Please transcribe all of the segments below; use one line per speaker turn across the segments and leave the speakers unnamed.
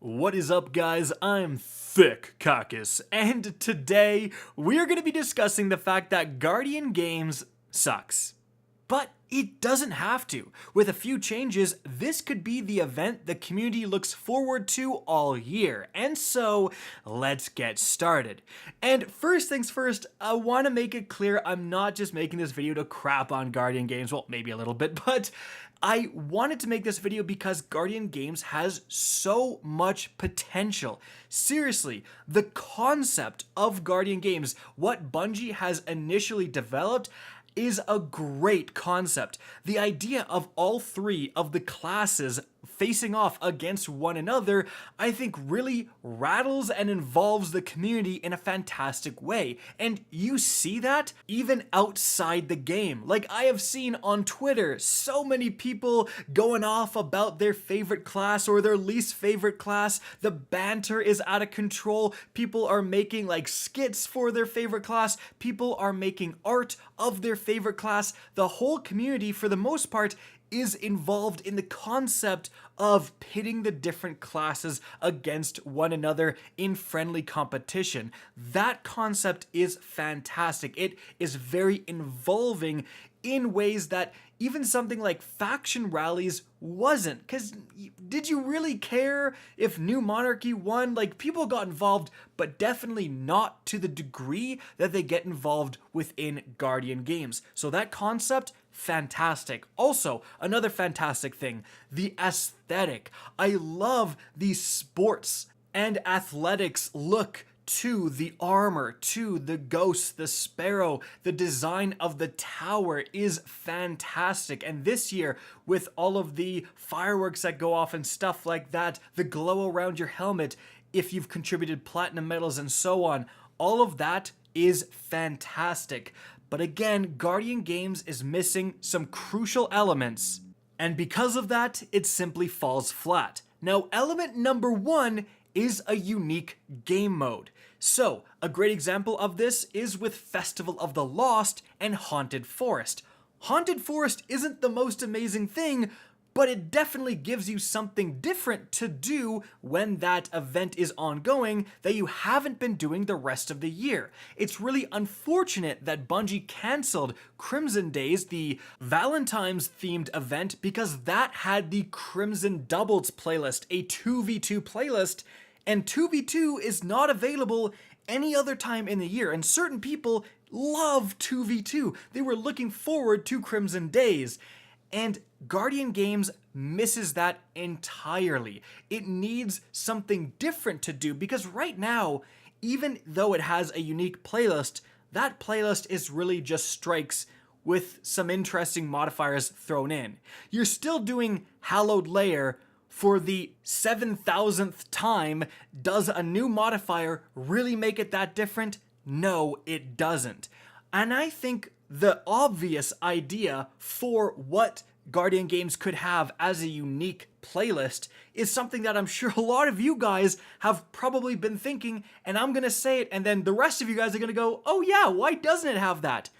What is up, guys? I'm Thick Caucus, and today we're going to be discussing the fact that Guardian Games sucks. But it doesn't have to. With a few changes, this could be the event the community looks forward to all year. And so, let's get started. And first things first, I want to make it clear I'm not just making this video to crap on Guardian Games, well, maybe a little bit, but I wanted to make this video because Guardian Games has so much potential. Seriously, the concept of Guardian Games, what Bungie has initially developed, is a great concept. The idea of all three of the classes facing off against one another, I think really rattles and involves the community in a fantastic way. And you see that even outside the game. Like, I have seen on Twitter so many people going off about their favorite class or their least favorite class. The banter is out of control. People are making like skits for their favorite class. People are making art of their favorite class. The whole community, for the most part, is involved in the concept of pitting the different classes against one another in friendly competition. That concept is fantastic. It is very involving in ways that even something like faction rallies wasn't. Because did you really care if New Monarchy won? Like, people got involved, but definitely not to the degree that they get involved within Guardian Games. So that concept, fantastic. Also, another fantastic thing, the aesthetic. I love the sports and athletics look to the armor, to the ghost, the sparrow. The design of the tower is fantastic. And this year, with all of the fireworks that go off and stuff like that, the glow around your helmet, if you've contributed platinum medals and so on, all of that is fantastic. But again, Guardian Games is missing some crucial elements, and because of that, it simply falls flat. Now, element number one is a unique game mode. So, a great example of this is with Festival of the Lost and Haunted Forest. Haunted Forest isn't the most amazing thing, but it definitely gives you something different to do when that event is ongoing that you haven't been doing the rest of the year. It's really unfortunate that Bungie cancelled Crimson Days, the Valentine's themed event, because that had the Crimson Doubles playlist, a 2v2 playlist, and 2v2 is not available any other time in the year, and certain people love 2v2. They were looking forward to Crimson Days. And Guardian Games misses that entirely. It needs something different to do because right now, even though it has a unique playlist, that playlist is really just strikes with some interesting modifiers thrown in. You're still doing Hallowed Lair for the 7,000th time. Does a new modifier really make it that different? No, it doesn't. And I think the obvious idea for what Guardian Games could have as a unique playlist is something that I'm sure a lot of you guys have probably been thinking, and I'm gonna say it, and then the rest of you guys are gonna go, oh yeah, why doesn't it have that?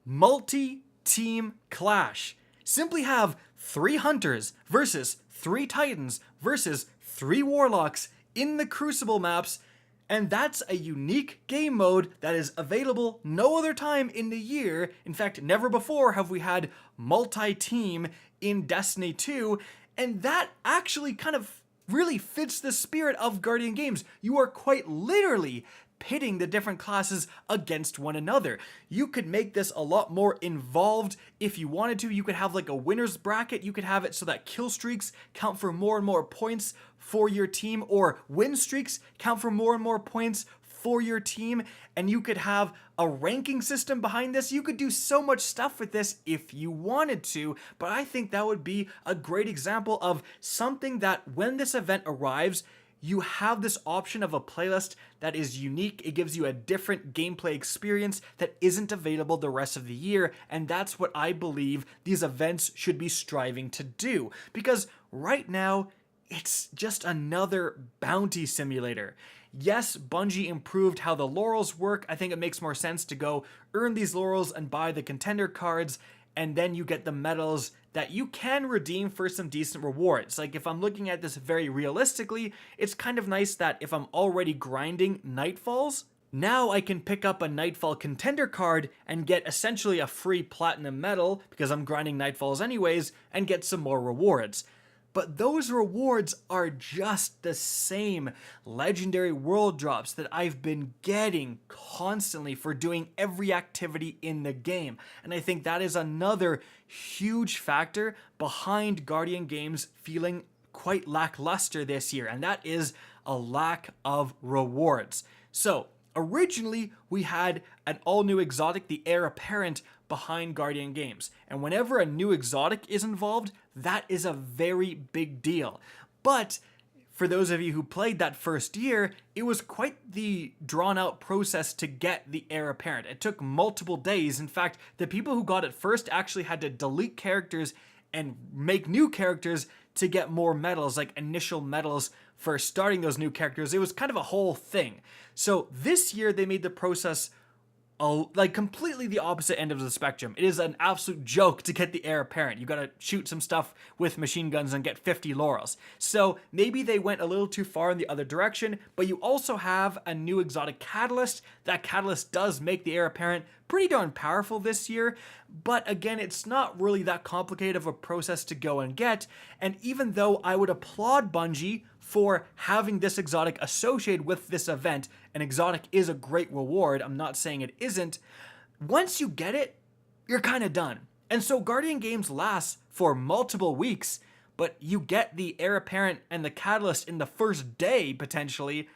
Multi-team clash. Simply have 3 hunters versus 3 titans versus 3 warlocks in the Crucible maps, and that's a unique game mode that is available no other time in the year. In fact, never before have we had multi-team in Destiny 2, and that actually kind of really fits the spirit of Guardian Games. You are quite literally pitting the different classes against one another. You could make this a lot more involved if you wanted to. You could have like a winner's bracket. You could have it so that kill streaks count for more and more points for your team, or win streaks count for more and more points for your team, and you could have a ranking system behind this. You could do so much stuff with this if you wanted to, but I think that would be a great example of something that when this event arrives, you have this option of a playlist that is unique. It gives you a different gameplay experience that isn't available the rest of the year, and that's what I believe these events should be striving to do. Because right now, it's just another bounty simulator. Yes, Bungie improved how the laurels work. I think it makes more sense to go earn these laurels and buy the contender cards, and then you get the medals that you can redeem for some decent rewards. Like if I'm looking at this very realistically, it's kind of nice that if I'm already grinding Nightfalls, now I can pick up a Nightfall contender card and get essentially a free platinum medal because I'm grinding Nightfalls anyways and get some more rewards. But those rewards are just the same legendary world drops that I've been getting constantly for doing every activity in the game. And I think that is another huge factor behind Guardian Games feeling quite lackluster this year, and that is a lack of rewards. So, originally, we had an all-new exotic, the Heir Apparent, behind Guardian Games. And whenever a new exotic is involved, that is a very big deal. But for those of you who played that first year, it was quite the drawn-out process to get the Heir Apparent. It took multiple days. In fact, the people who got it first actually had to delete characters and make new characters to get more medals, like initial medals for starting those new characters. It was kind of a whole thing. So this year they made the process like completely the opposite end of the spectrum. It is an absolute joke to get the Heir Apparent. You gotta shoot some stuff with machine guns and get 50 laurels. So maybe they went a little too far in the other direction, but you also have a new exotic catalyst. That catalyst does make the Heir Apparent pretty darn powerful this year, but again, it's not really that complicated of a process to go and get. And even though I would applaud Bungie for having this exotic associated with this event, an exotic is a great reward, I'm not saying it isn't, once you get it, you're kind of done. And so Guardian Games lasts for multiple weeks, but you get the Heir Apparent and the Catalyst in the first day, potentially,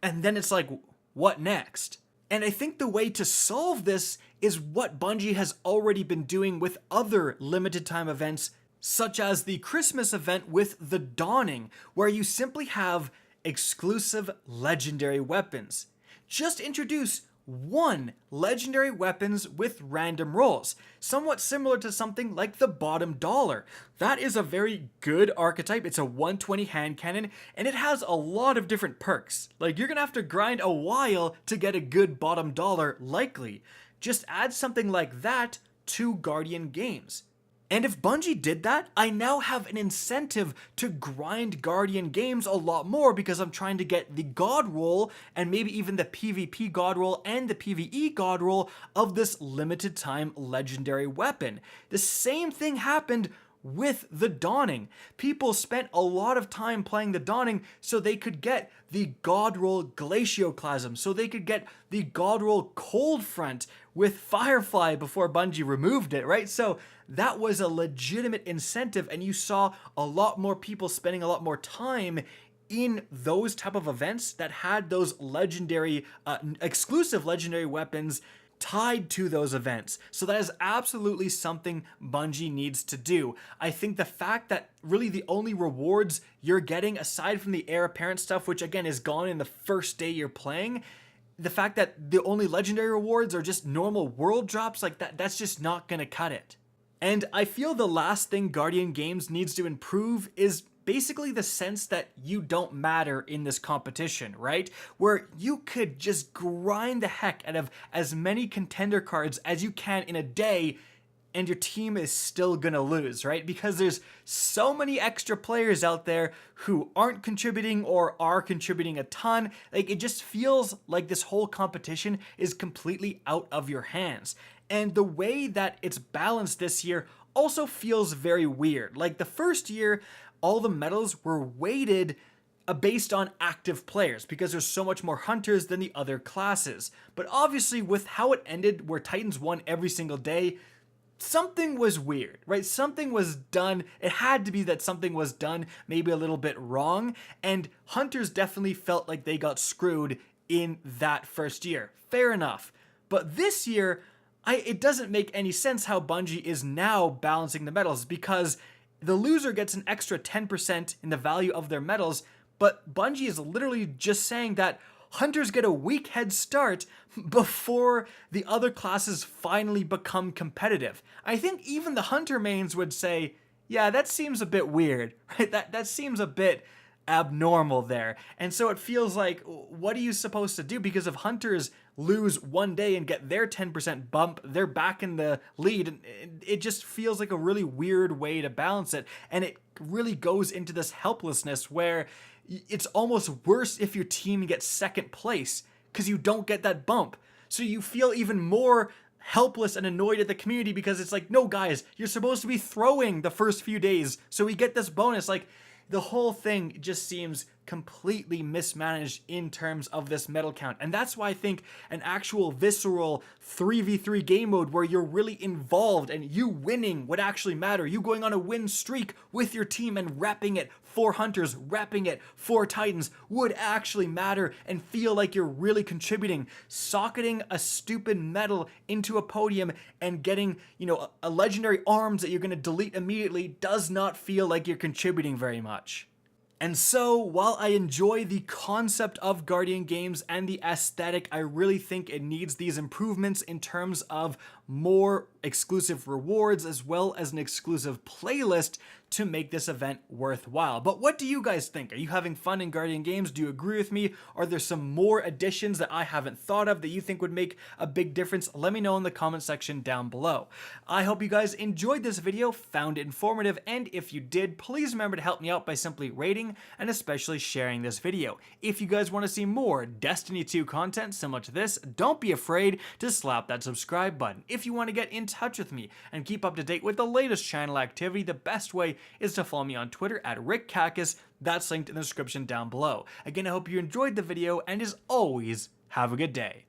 and then it's like, what next? And I think the way to solve this is what Bungie has already been doing with other limited time events, such as the Christmas event with The Dawning, where you simply have exclusive legendary weapons. Just introduce one legendary weapons with random rolls, somewhat similar to something like the bottom dollar. That is a very good archetype. It's a 120 hand cannon, and it has a lot of different perks. Like, you're gonna have to grind a while to get a good bottom dollar, likely. Just add something like that to Guardian Games. And if Bungie did that, I now have an incentive to grind Guardian Games a lot more because I'm trying to get the God roll and maybe even the PvP God roll and the PvE God roll of this limited time legendary weapon. The same thing happened with The Dawning. People spent a lot of time playing The Dawning so they could get the God roll Glacioclasm, so they could get the God roll Cold Front with Firefly before Bungie removed it, right? So that was a legitimate incentive, and you saw a lot more people spending a lot more time in those type of events that had those legendary, exclusive legendary weapons tied to those events. So that is absolutely something Bungie needs to do. I think the fact that really the only rewards you're getting, aside from the Heir Apparent stuff, which again is gone in the first day you're playing, the fact that the only legendary rewards are just normal world drops, like that's just not gonna cut it. And I feel the last thing Guardian Games needs to improve is basically the sense that you don't matter in this competition, right? Where you could just grind the heck out of as many contender cards as you can in a day and your team is still gonna lose, right? Because there's so many extra players out there who aren't contributing or are contributing a ton. Like, it just feels like this whole competition is completely out of your hands. And the way that it's balanced this year also feels very weird. Like, the first year, all the medals were weighted based on active players because there's so much more hunters than the other classes. But obviously, with how it ended, where Titans won every single day, something was weird, right? Something was done. It had to be that something was done maybe a little bit wrong, and hunters definitely felt like they got screwed in that first year. Fair enough. But this year, it doesn't make any sense how Bungie is now balancing the medals, because the loser gets an extra 10% in the value of their medals, but Bungie is literally just saying that hunters get a weak head start before the other classes finally become competitive. I think even the hunter mains would say, yeah, that seems a bit weird, right? That seems a bit abnormal there. And so it feels like, what are you supposed to do? Because if hunters lose one day and get their 10% bump, they're back in the lead. And it just feels like a really weird way to balance it. And it really goes into this helplessness where it's almost worse if your team gets second place because you don't get that bump. So you feel even more helpless and annoyed at the community because it's like, no guys, you're supposed to be throwing the first few days so we get this bonus. Like, the whole thing just seems completely mismanaged in terms of this medal count. And that's why I think an actual visceral 3v3 game mode where you're really involved and you winning would actually matter. You going on a win streak with your team and repping it, 4 hunters, repping it, 4 titans, would actually matter and feel like you're really contributing. Socketing a stupid medal into a podium and getting, a legendary arms that you're going to delete immediately does not feel like you're contributing very much. And so, while I enjoy the concept of Guardian games and the aesthetic, I really think it needs these improvements in terms of more exclusive rewards as well as an exclusive playlist to make this event worthwhile. But what do you guys think? Are you having fun in Guardian games? Do you agree with me? Are there some more additions that I haven't thought of that you think would make a big difference? Let me know in the comment section down below. I hope you guys enjoyed this video, found it informative, and if you did, please remember to help me out by simply rating and especially sharing this video. If you guys want to see more Destiny 2 content similar to this, don't be afraid to slap that subscribe button. If you want to get in touch with me and keep up to date with the latest channel activity, the best way is to follow me on Twitter at RickKakis. That's linked in the description down below. Again, I hope you enjoyed the video, and as always, have a good day.